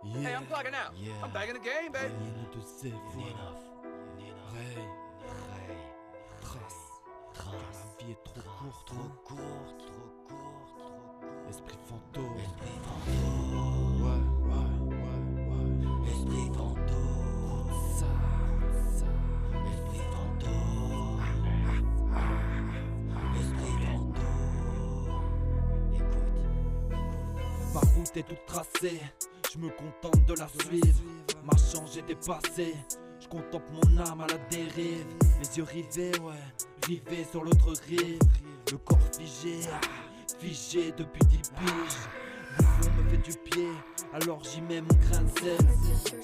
Yeah. Hey, I'm plugging out. Yeah. I'm back in the game, baby. Rien de ses voix. Ray. Trace. La vie est trop courte. Trop courte. Esprit fantôme. Ouais. Esprit fantôme. Ça. Esprit fantôme. Esprit fantôme. Écoute. Ma route est toute tracée. Je me contente de la suivre. Ma chance j'ai dépassé. Je contemple mon âme à la dérive. Les yeux rivés, rivés sur l'autre rive. Le corps figé, figé depuis 10 piges. Le fond me fait du pied, alors j'y mets mon grain de sel.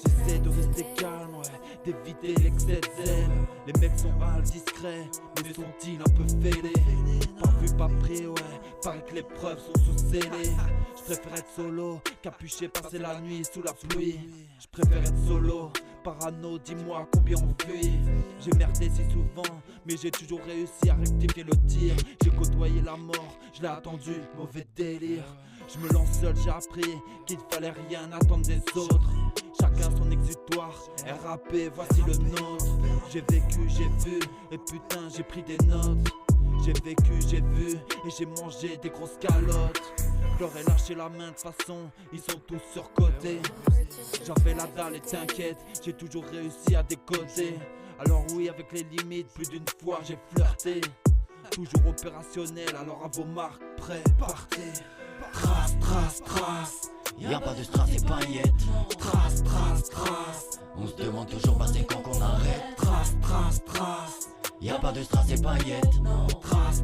J'essaie de rester calme, d'éviter l'excès de zèle. Les mecs sont hal discrets, mais sont-ils un peu fêlés? Pas vu, pas pris, paraît que les preuves sont sous scellées. Je préfère être solo, capuché, passer la nuit sous la pluie. Je préfère être solo, parano, dis-moi combien on fuit. J'ai merdé si souvent, mais j'ai toujours réussi à rectifier le tir. J'ai côtoyé la mort, je l'ai attendu, mauvais délire. Je me lance seul, j'ai appris qu'il fallait rien attendre des autres. Chacun son exutoire, RAP, voici le nôtre. J'ai vécu, j'ai vu, et putain j'ai pris des notes. J'ai vécu, j'ai vu, et j'ai mangé des grosses calottes. Je leur ai lâché la main de façon, ils sont tous surcotés. J'avais la dalle et t'inquiète, j'ai toujours réussi à décoder. Alors oui, avec les limites, plus d'une fois j'ai flirté. Toujours opérationnel, alors à vos marques, prêts, partez. Trace, Y'a pas de strass et paillettes. trace. On se demande toujours bah c'est quand qu'on arrête. Trace. Y'a pas de strass et paillettes. Trace.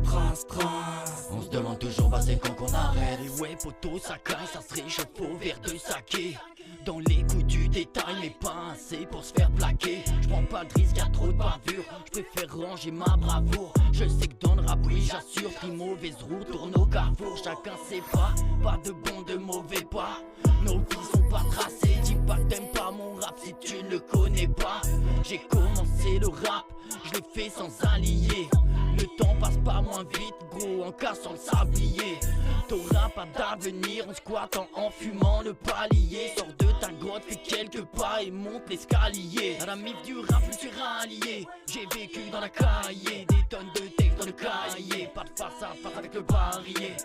On se demande toujours bah c'est quand qu'on arrête. Et ouais poteau ça caille, ça se réchauffe au verre de saké. Dans les coups du détail mais pas assez pour se faire plaquer. J'prends pas de risque, y'a trop de bavure. J'préfère ranger ma bravoure. Je sais que dans le rap oui j'assure, pris mauvaise route tourne au carrefour. Chacun ses pas de bon de mauvais pas. Nos vies sont pas tracées. Dis pas que t'aimes pas mon rap si tu ne le connais pas. J'ai commencé le rap, je l'ai fait sans allié. Le temps passe pas moins vite, gros, en cassant le sablier. T'auras pas d'avenir en squattant, en fumant le palier. Sors de ta grotte, fais quelques pas et monte l'escalier. À la mif du rap, je me suis rallié. J'ai vécu dans la cahier, des tonnes de textes dans le cahier. Pas de face à face avec le barillet.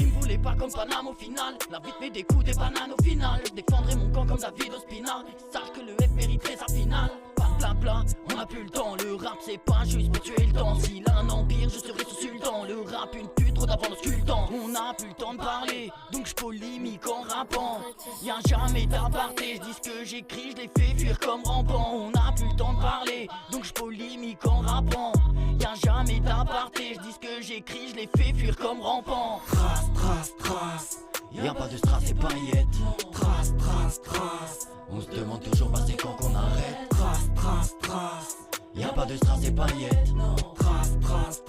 Il me voulait pas comme Paname au final. La vie te met des coups, des bananes au final. Je défendrai mon camp comme David Ospina. Sache que le F mériterait sa finale. Pas de blabla, on a plus le temps. Le rap c'est pas juste pour tuer le temps. S'il a un empire, je serai son sultan. Le rap une pute, trop d'avant sculptant. On a plus le temps de parler, donc je polémique en rappant. Y'a jamais d'aparté, je dis ce que j'écris, je les fais fuir comme rampant. On a plus le temps de parler, donc je polémique en rappant. Y'a jamais d'aparté, je dis ce que j'écris, je les fais fuir comme rampant. Trace. Y'a pas de strass et paillettes. Trace. On se demande toujours bah c'est quand qu'on arrête. Trace. Y'a pas de strass et paillettes. Trace.